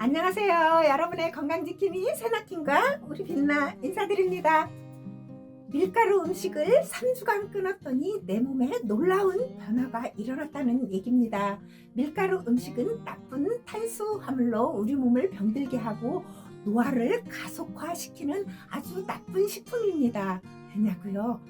안녕하세요. 여러분의 건강지킴이 세나킴과 우리 빛나 인사드립니다. 밀가루 음식을 3주간 끊었더니 내 몸에 놀라운 변화가 일어났다는 얘기입니다. 밀가루 음식은 나쁜 탄수화물로 우리 몸을 병들게 하고 노화를 가속화시키는 아주 나쁜 식품입니다. 왜냐고요?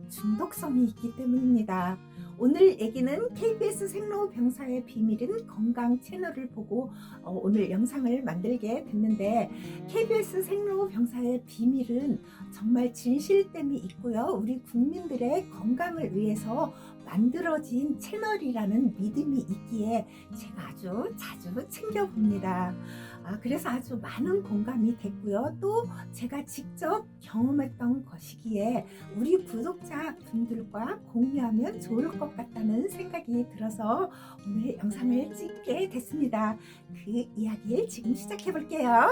중독성이 있기 때문입니다. 오늘 얘기는 KBS 생로병사의 비밀은 건강 채널을 보고 오늘 영상을 만들게 됐는데, KBS 생로병사의 비밀은 정말 진실됨이 있고요. 우리 국민들의 건강을 위해서 만들어진 채널이라는 믿음이 있기에 제가 아주 자주 챙겨봅니다. 그래서 아주 많은 공감이 됐고요. 또 제가 직접 경험했던 것이기에 우리 구독자분들과 공유하면 좋을 것 같다는 생각이 들어서 오늘 영상을 찍게 됐습니다. 그 이야기를 지금 시작해 볼게요.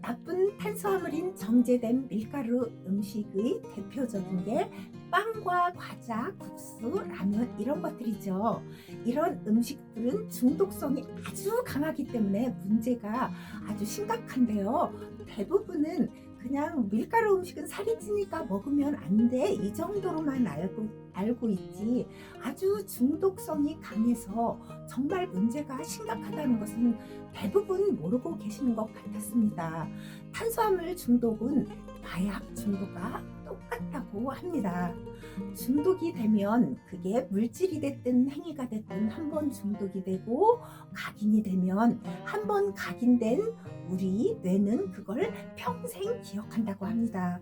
나쁜 탄수화물인 정제된 밀가루 음식의 대표적인 게 빵과 과자, 국수, 라면 이런 것들이죠. 이런 음식들은 중독성이 아주 강하기 때문에 문제가 아주 심각한데요. 대부분은 그냥 밀가루 음식은 살이 찌니까 먹으면 안 돼, 이 정도로만 알고 있지, 아주 중독성이 강해서 정말 문제가 심각하다는 것은 대부분 모르고 계시는 것 같았습니다. 탄수화물 중독은 마약 중독과 똑같다고 합니다. 중독이 되면 그게 물질이 됐든 행위가 됐든 한 번 중독이 되고 각인이 되면 한 번 각인된 우리 뇌는 그걸 평생 기억한다고 합니다.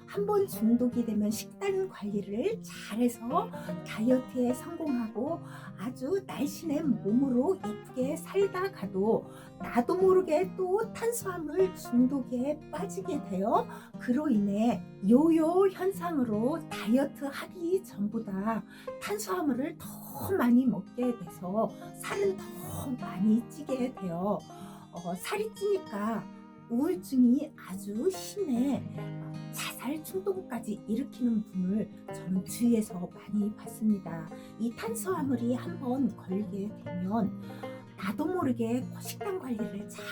한 번 중독이 되면 식단 관리를 잘해서 다이어트에 성공하고 아주 날씬한 몸으로 예쁘게 살다 가도 나도 모르게 또 탄수화물 중독에 빠지게 되어 그로 인해 요요 현상으로 다이어트 하기 전보다 탄수화물을 더 많이 먹게 돼서 살은 더 많이 찌게 되어 살이 찌니까 우울증이 아주 심해 자살 충동까지 일으키는 분을 저는 주위에서 많이 봤습니다. 이 탄수화물이 한번 걸리게 되면 나도 모르게 식단 관리를 잘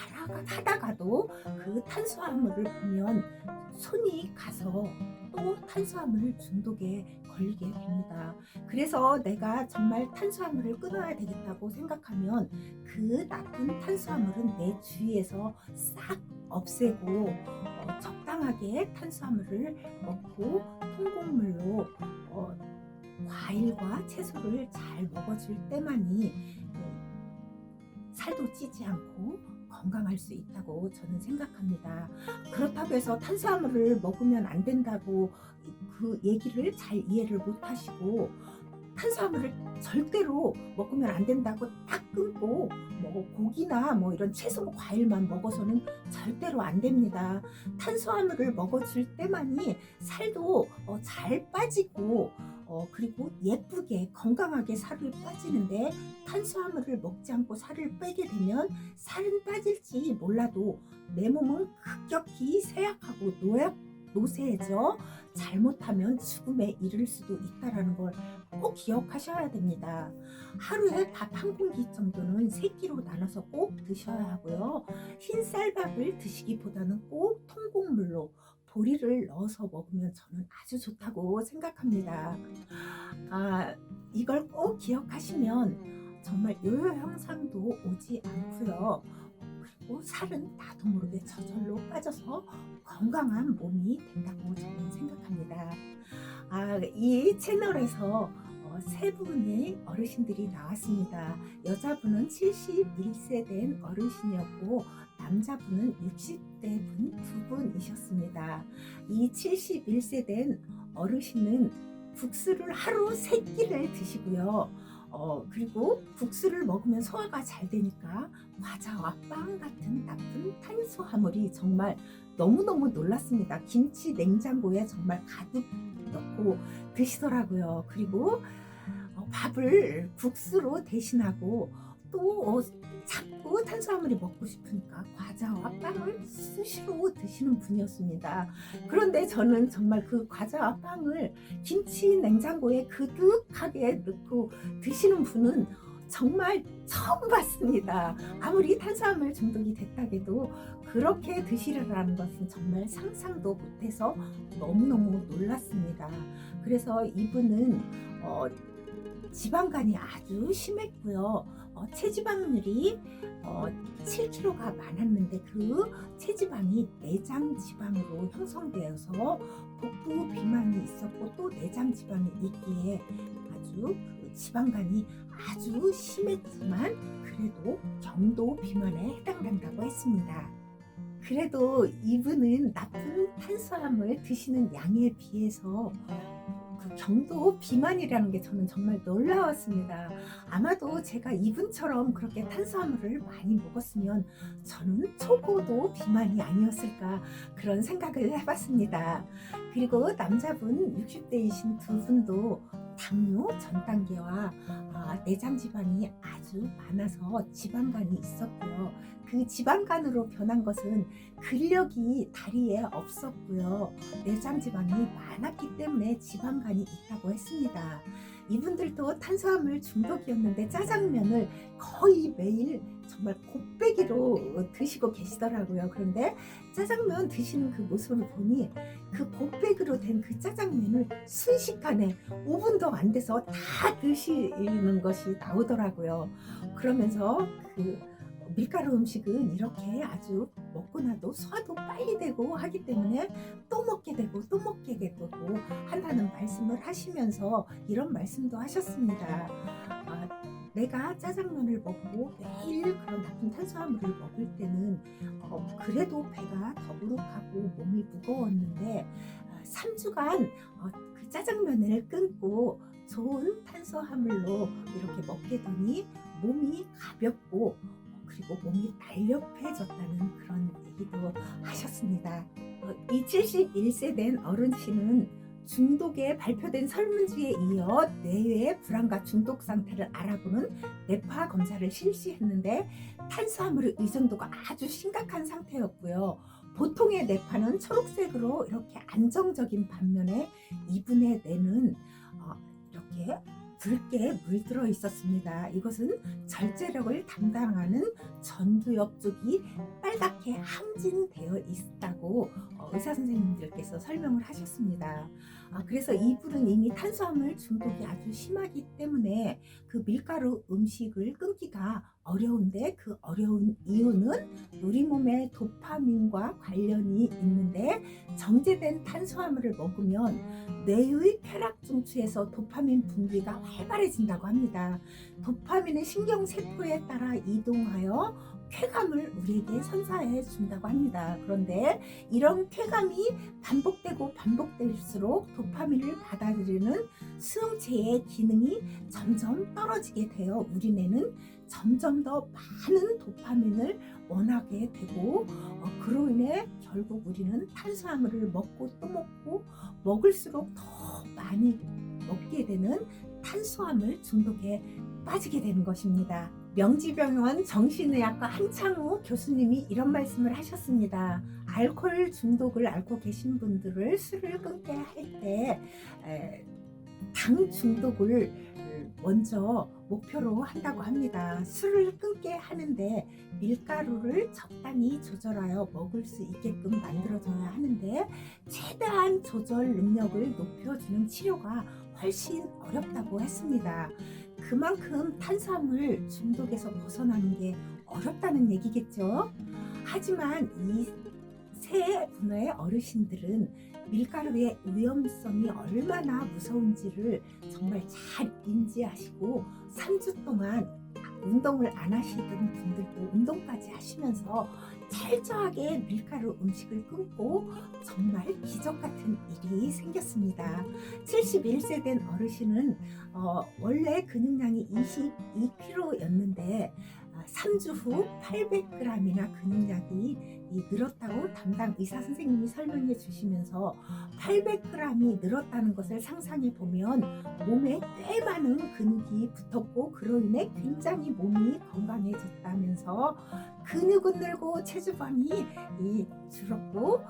하다가도 그 탄수화물을 보면 손이 가서 또 탄수화물 중독에 걸리게 됩니다. 그래서 내가 정말 탄수화물을 끊어야 되겠다고 생각하면 그 나쁜 탄수화물은 내 주위에서 싹 없애고 적당하게 탄수화물을 먹고 통곡물로 과일과 채소를 잘 먹어줄 때만이 살도 찌지 않고 건강할 수 있다고 저는 생각합니다. 그렇다고 해서 탄수화물을 먹으면 안 된다고 그 얘기를 잘 이해를 못 하시고, 탄수화물을 절대로 먹으면 안 된다고 딱 끊고 고기나 이런 채소 과일만 먹어서는 절대로 안 됩니다. 탄수화물을 먹어줄 때만이 살도 잘 빠지고 그리고 예쁘게 건강하게 살을 빠지는데, 탄수화물을 먹지 않고 살을 빼게 되면 살은 빠질지 몰라도 내 몸은 급격히 쇠약하고 노쇠해져 잘못하면 죽음에 이를 수도 있다는 걸 꼭 기억하셔야 됩니다. 하루에 밥 한 공기 정도는 세 끼로 나눠서 꼭 드셔야 하고요. 흰 쌀밥을 드시기보다는 꼭 통곡물로 보리를 넣어서 먹으면 저는 아주 좋다고 생각합니다. 이걸 꼭 기억하시면 정말 요요 현상도 오지 않고요. 그리고 살은 나도 모르게 저절로 빠져서 건강한 몸이 된다고 저는 생각합니다. 이 채널에서 세 분의 어르신들이 나왔습니다. 여자분은 71세 된 어르신이었고 남자분은 60대 분 두 분이셨습니다. 이 71세 된 어르신은 국수를 하루 3끼를 드시고요. 그리고 국수를 먹으면 소화가 잘 되니까 과자와 빵 같은 나쁜 탄수화물이 정말 너무너무 놀랐습니다. 김치 냉장고에 정말 가득 넣고 드시더라고요. 그리고 밥을 국수로 대신하고 또 자꾸 탄수화물이 먹고 싶으니까 과자와 빵을 수시로 드시는 분이었습니다. 그런데 저는 정말 그 과자와 빵을 김치 냉장고에 그득하게 넣고 드시는 분은 정말 처음 봤습니다. 아무리 탄수화물 중독이 됐다 해도 그렇게 드시리라는 것은 정말 상상도 못해서 너무너무 놀랐습니다. 그래서 이분은 지방간이 아주 심했고요. 체지방률이 7kg가 많았는데 그 체지방이 내장 지방으로 형성되어서 복부 비만이 있었고 또 내장 지방이 있기에 아주 그 지방간이 아주 심했지만 그래도 경도 비만에 해당된다고 했습니다. 그래도 이분은 나쁜 탄수화물 드시는 양에 비해서 그 경도 비만이라는 게 저는 정말 놀라웠습니다. 아마도 제가 이분처럼 그렇게 탄수화물을 많이 먹었으면 저는 초고도 비만이 아니었을까 그런 생각을 해봤습니다. 그리고 남자분 60대이신 두 분도 당뇨 전 단계와 내장 지방이 아주 많아서 지방간이 있었고요. 그 지방간으로 변한 것은 근력이 다리에 없었고요. 내장 지방이 많았기 때문에 지방간이 있다고 했습니다. 이분들도 탄수화물 중독이었는데 짜장면을 거의 매일 정말 곱빼기로 드시고 계시더라고요. 그런데 짜장면 드시는 그 모습을 보니 그 곱빼기로 된 그 짜장면을 순식간에 5분도 안 돼서 다 드시는 것이 나오더라고요. 그러면서 그 밀가루 음식은 이렇게 아주 먹고 나도 소화도 빨리 되고 하기 때문에 또 먹게 되고 또 먹게 되고 한다는 말씀을 하시면서 이런 말씀도 하셨습니다. 내가 짜장면을 먹고 매일 그런 나쁜 탄수화물을 먹을 때는 그래도 배가 더부룩하고 몸이 무거웠는데 3주간 그 짜장면을 끊고 좋은 탄수화물로 이렇게 먹게 되니 몸이 가볍고 그리고 몸이 날렵해졌다는 그런 얘기도 하셨습니다. 이 71세 된 어르신은 중독에 발표된 설문지에 이어 뇌의 불안과 중독 상태를 알아보는 뇌파 검사를 실시했는데 탄수화물의 의존도가 아주 심각한 상태였고요. 보통의 뇌파는 초록색으로 이렇게 안정적인 반면에 이분의 뇌는 이렇게 붉게 물들어 있었습니다. 이것은 절제력을 담당하는 전두엽 쪽이 빨갛게 항진되어 있다고 의사 선생님들께서 설명을 하셨습니다. 그래서 이분은 이미 탄수화물 중독이 아주 심하기 때문에 그 밀가루 음식을 끊기가 어려운데 그 어려운 이유는 우리 몸의 도파민과 관련이 있는데 정제된 탄수화물을 먹으면 뇌의 쾌락 중추에서 도파민 분비가 활발해진다고 합니다. 도파민은 신경세포에 따라 이동하여 쾌감을 우리에게 선사해 준다고 합니다. 그런데 이런 쾌감이 반복되고 반복될수록 도파민을 받아들이는 수용체의 기능이 점점 떨어지게 되어 우리 뇌는 점점 더 많은 도파민을 원하게 되고 그로 인해 결국 우리는 탄수화물을 먹고 또 먹고 먹을수록 더 많이 먹게 되는 탄수화물 중독에 빠지게 되는 것입니다. 명지병원 정신의학과 한창우 교수님이 이런 말씀을 하셨습니다. 알코올 중독을 앓고 계신 분들을 술을 끊게 할 때 당 중독을 먼저 목표로 한다고 합니다. 술을 끊게 하는데 밀가루를 적당히 조절하여 먹을 수 있게끔 만들어줘야 하는데 최대한 조절 능력을 높여주는 치료가 훨씬 어렵다고 했습니다. 그만큼 탄수화물 중독에서 벗어나는 게 어렵다는 얘기겠죠. 하지만 이 세 분의 어르신들은 밀가루의 위험성이 얼마나 무서운지를 정말 잘 인지하시고 3주 동안 운동을 안 하시던 분들도 운동까지 하시면서 철저하게 밀가루 음식을 끊고 정말 기적 같은 일이 생겼습니다. 71세 된 어르신은 원래 근육량이 22kg였는데 3주 후 800g이나 근육량이 늘었다고 담당 의사 선생님이 설명해 주시면서 800g이 늘었다는 것을 상상해 보면 몸에 꽤 많은 근육이 붙었고 그로 인해 굉장히 몸이 건강해졌다면서 근육은 늘고 체지방이 줄었고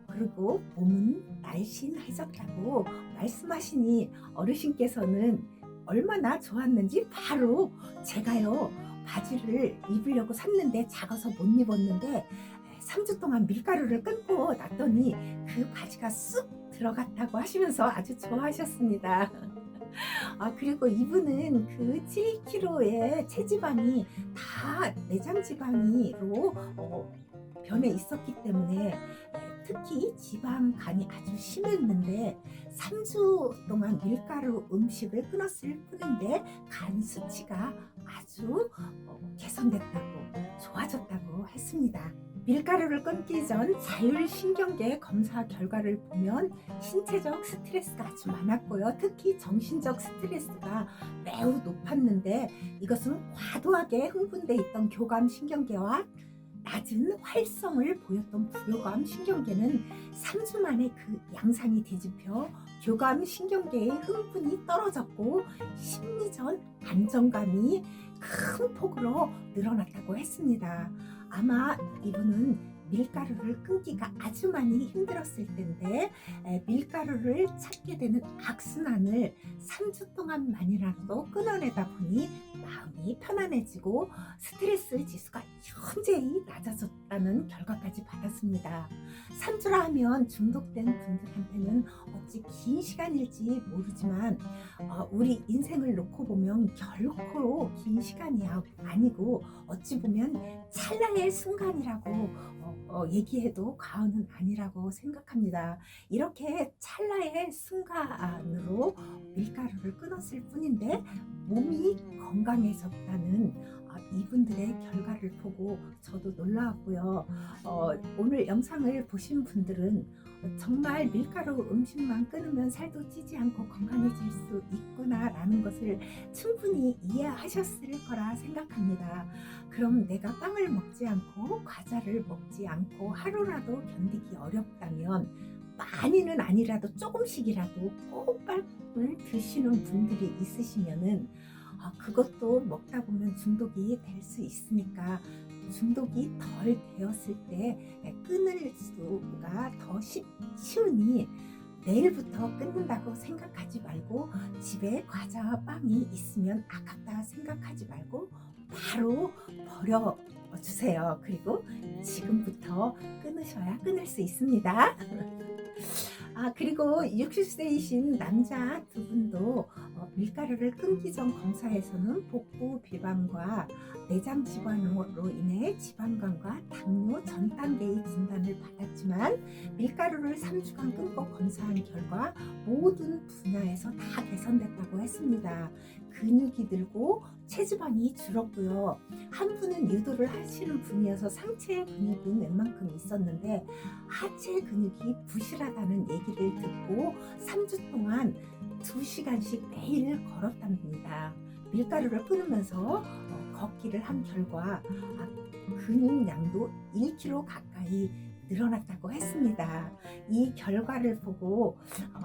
그리고 몸은 날씬해졌다고 말씀하시니 어르신께서는 얼마나 좋았는지 바로 제가요 바지를 입으려고 샀는데 작아서 못 입었는데 3주 동안 밀가루를 끊고 놨더니 그 바지가 쑥 들어갔다고 하시면서 아주 좋아하셨습니다. 그리고 이분은 그 7kg의 체지방이 다 내장 지방으로 변해 있었기 때문에 특히 지방간이 아주 심했는데 3주 동안 밀가루 음식을 끊었을 뿐인데 간 수치가 아주 개선됐다고 좋아졌다고 했습니다. 밀가루를 끊기 전 자율신경계 검사 결과를 보면 신체적 스트레스가 아주 많았고요. 특히 정신적 스트레스가 매우 높았는데 이것은 과도하게 흥분돼 있던 교감신경계와 낮은 활성을 보였던 부교감신경계는 3주 만에 그 양상이 뒤집혀 교감신경계의 흥분이 떨어졌고 심리적 안정감이 큰 폭으로 늘어났다고 했습니다. 아마 이분은 밀가루를 끊기가 아주 많이 힘들었을 텐데 밀가루를 찾게 되는 악순환을 3주 동안만이라도 끊어내다 보니 마음이 편안해지고 스트레스 지수가 현저히 낮아졌다는 결과까지 받았습니다. 3주라 하면 중독된 분들한테는 어찌 긴 시간일지 모르지만 우리 인생을 놓고 보면 결코 긴 시간이 아니고 어찌 보면 찰나의 순간이라고 얘기해도 과언은 아니라고 생각합니다. 이렇게 찰나의 순간으로 밀가루를 끊었을 뿐인데 몸이 건강해졌다는 이분들의 결과를 보고 저도 놀라웠고요. 오늘 영상을 보신 분들은 정말 밀가루 음식만 끊으면 살도 찌지 않고 건강해질 수 있구나 라는 것을 충분히 이해하셨을 거라 생각합니다. 그럼 내가 빵을 먹지 않고 과자를 먹지 않고 하루라도 견디기 어렵다면 많이는 아니라도 조금씩이라도 꼭 빵을 드시는 분들이 있으시면은 그것도 먹다 보면 중독이 될 수 있으니까 중독이 덜 되었을 때 끊을 수가 더 쉬우니 내일부터 끊는다고 생각하지 말고 집에 과자와 빵이 있으면 아깝다 생각하지 말고 바로 버려주세요. 그리고 지금부터 끊으셔야 끊을 수 있습니다. 그리고 60세이신 남자 두 분도 밀가루를 끊기 전 검사에서는 복부 비만과 내장 질환으로 인해 지방간과 당뇨 전 단계의 진단을 받았지만 밀가루를 3주간 끊고 검사한 결과 모든 분야에서 다 개선됐다고 했습니다. 근육이 늘고 체지방이 줄었고요. 한 분은 유도를 하시는 분이어서 상체 근육은 웬만큼 있었는데 하체 근육이 부실하다는 얘기를 듣고 3주 동안 2시간씩 매일 걸었답니다. 밀가루를 끊으면서 걷기를 한 결과 근육량도 1kg 가까이 늘어났다고 했습니다. 이 결과를 보고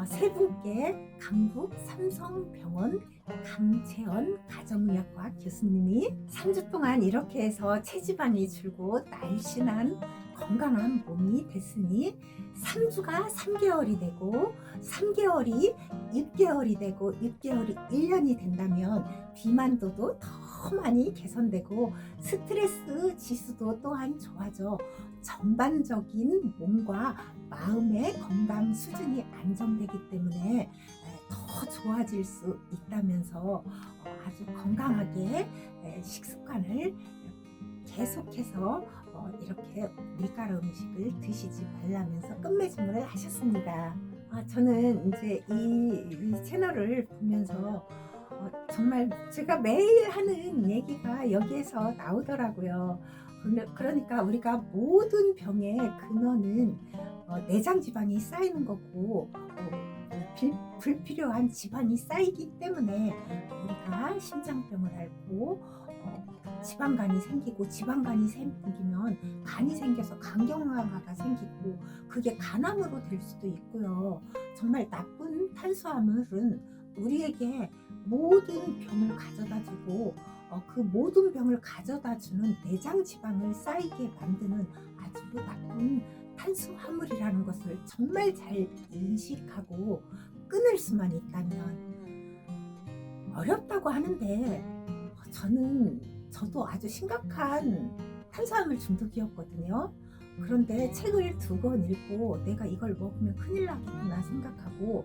세 분께 강북 삼성병원 강채원 가정의학과 교수님이 3주 동안 이렇게 해서 체지방이 줄고 날씬한 건강한 몸이 됐으니 3주가 3개월이 되고 3개월이 6개월이 되고 6개월이 1년이 된다면 비만도도 더 많이 개선되고 스트레스 지수도 또한 좋아져 전반적인 몸과 마음의 건강 수준이 안정되기 때문에 더 좋아질 수 있다면서 아주 건강하게 식습관을 계속해서 이렇게 밀가루 음식을 드시지 말라면서 끝맺음을 하셨습니다. 저는 이제 이 채널을 보면서 정말 제가 매일 하는 얘기가 여기에서 나오더라고요. 그러니까 우리가 모든 병의 근원은 내장 지방이 쌓이는 거고 불필요한 지방이 쌓이기 때문에 우리가 심장병을 앓고 지방간이 생기고 지방간이 생기면 간이 생겨서 간경화가 생기고 그게 간암으로 될 수도 있고요. 정말 나쁜 탄수화물은 우리에게 모든 병을 가져다 주고 그 모든 병을 가져다 주는 내장 지방을 쌓이게 만드는 아주 나쁜 탄수화물이라는 것을 정말 잘 인식하고 끊을 수만 있다면 어렵다고 하는데 저도 아주 심각한 탄수화물 중독이었거든요. 그런데 책을 2권 읽고 내가 이걸 먹으면 큰일 나겠구나 생각하고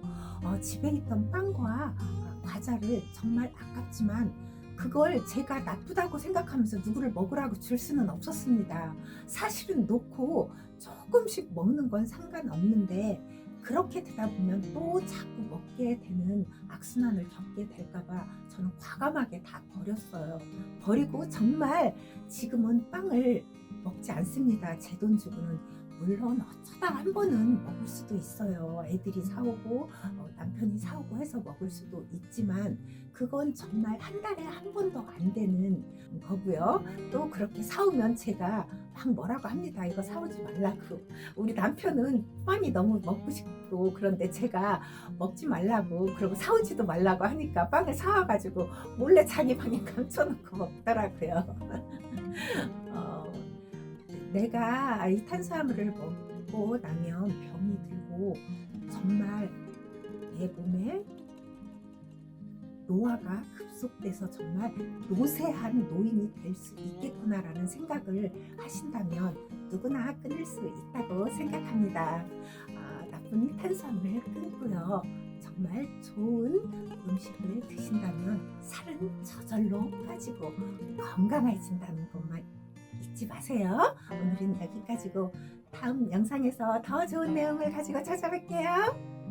집에 있던 빵과 과자를 정말 아깝지만 그걸 제가 나쁘다고 생각하면서 누구를 먹으라고 줄 수는 없었습니다. 사실은 놓고 조금씩 먹는 건 상관없는데 그렇게 되다 보면 또 자꾸 먹게 되는 악순환을 겪게 될까봐 저는 과감하게 다 버렸어요. 버리고 정말 지금은 빵을 먹지 않습니다. 제 돈 주고는. 물론 어쩌다 한 번은 먹을 수도 있어요. 애들이 사오고 남편이 사오고 해서 먹을 수도 있지만 그건 정말 한 달에 한 번도 안 되는 거고요. 또 그렇게 사오면 제가 막 뭐라고 합니다. 이거 사오지 말라고. 우리 남편은 빵이 너무 먹고 싶고 그런데 제가 먹지 말라고 그리고 사오지도 말라고 하니까 빵을 사와가지고 몰래 자기 방에 감춰놓고 먹더라고요. 내가 이 탄수화물을 먹고 나면 병이 들고 정말 내 몸에 노화가 급속돼서 정말 노쇠한 노인이 될 수 있겠구나라는 생각을 하신다면 누구나 끊을 수 있다고 생각합니다. 나쁜 탄수화물을 끊고요. 정말 좋은 음식을 드신다면 살은 저절로 빠지고 건강해진다는 것만 잊지 마세요. 오늘은 여기까지고 다음 영상에서 더 좋은 내용을 가지고 찾아뵐게요.